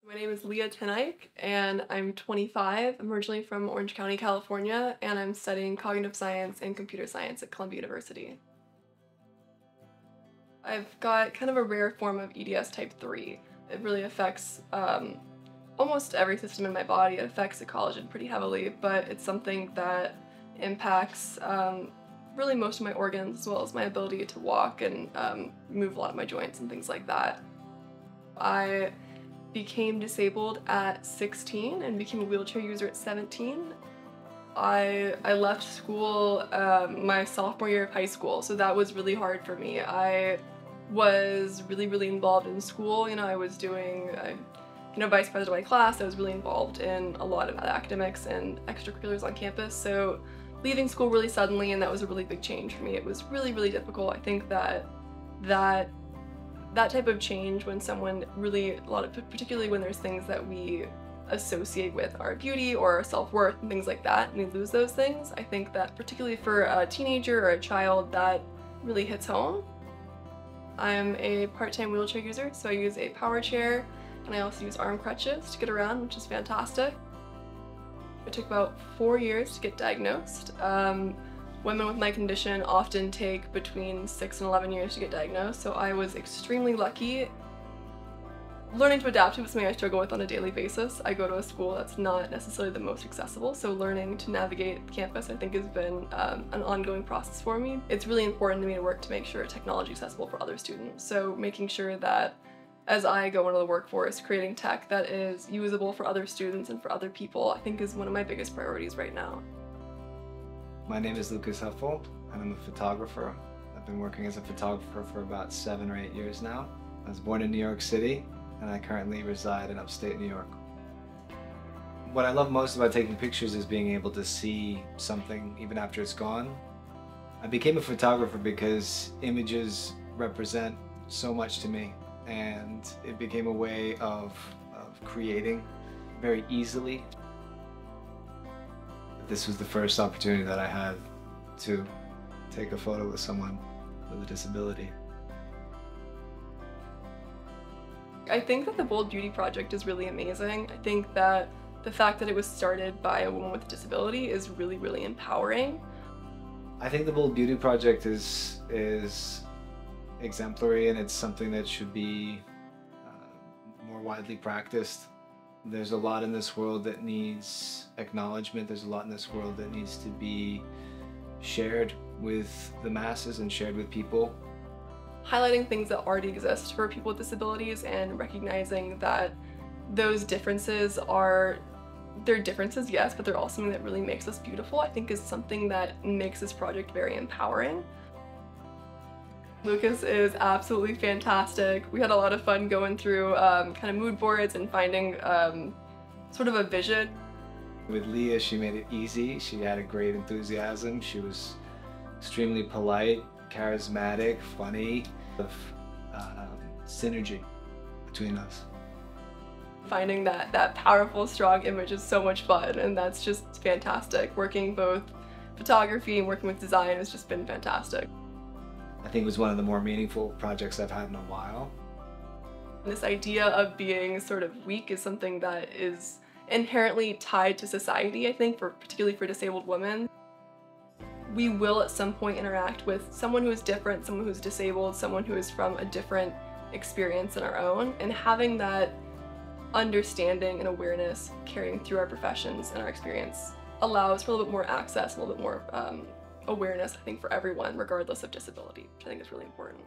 My name is Leah and I'm 25. I'm originally from Orange County, California, and I'm studying cognitive science and computer science at Columbia University. I've got kind of a rare form of EDS type 3. It really affects almost every system in my body. It affects the collagen pretty heavily, but it's something that impacts really most of my organs as well as my ability to walk and move a lot of my joints and things like that. I became disabled at 16 and became a wheelchair user at 17. I left school my sophomore year of high school, so that was really hard for me. I was really involved in school. I was doing vice president of my class. I was really involved in a lot of academics and extracurriculars on campus, so leaving school really suddenly, and that was a really big change for me. It was really difficult. I think that type of change, when someone particularly when there's things that we associate with our beauty or our self-worth and things like that, and we lose those things, I think that particularly for a teenager or a child, that really hits home. I'm a part-time wheelchair user, so I use a power chair and I also use arm crutches to get around, which is fantastic. It took about 4 years to get diagnosed. Women with my condition often take between 6 and 11 years to get diagnosed, so I was extremely lucky. Learning to adapt to is something I struggle with on a daily basis. I go to a school that's not necessarily the most accessible, so learning to navigate campus I think has been an ongoing process for me. It's really important to me to work to make sure technology is accessible for other students, so making sure that as I go into the workforce, creating tech that is usable for other students and for other people, I think is one of my biggest priorities right now. My name is Lucas Huffel, and I'm a photographer. I've been working as a photographer for about 7 or 8 years now. I was born in New York City, and I currently reside in upstate New York. What I love most about taking pictures is being able to see something even after it's gone. I became a photographer because images represent so much to me, and it became a way of creating very easily. This was the first opportunity that I had to take a photo with someone with a disability. I think that the Bold Beauty Project is really amazing. I think that the fact that it was started by a woman with a disability is really empowering. I think the Bold Beauty Project is exemplary, and it's something that should be more widely practiced. There's a lot in this world that needs acknowledgement. There's a lot in this world that needs to be shared with the masses and shared with people. Highlighting things that already exist for people with disabilities and recognizing that those differences they're differences, yes, but they're also something that really makes us beautiful, I think is something that makes this project very empowering. Lucas is absolutely fantastic. We had a lot of fun going through kind of mood boards and finding sort of a vision. With Leah, she made it easy. She had a great enthusiasm. She was extremely polite, charismatic, funny. Synergy between us. Finding that powerful, strong image is so much fun, and that's just fantastic. Working both photography and working with design has just been fantastic. I think it was one of the more meaningful projects I've had in a while. This idea of being sort of weak is something that is inherently tied to society, I think, particularly for disabled women. We will at some point interact with someone who is different, someone who's disabled, someone who is from a different experience than our own, and having that understanding and awareness carrying through our professions and our experience allows for a little bit more access, a little bit more awareness, I think, for everyone, regardless of disability, which I think is really important.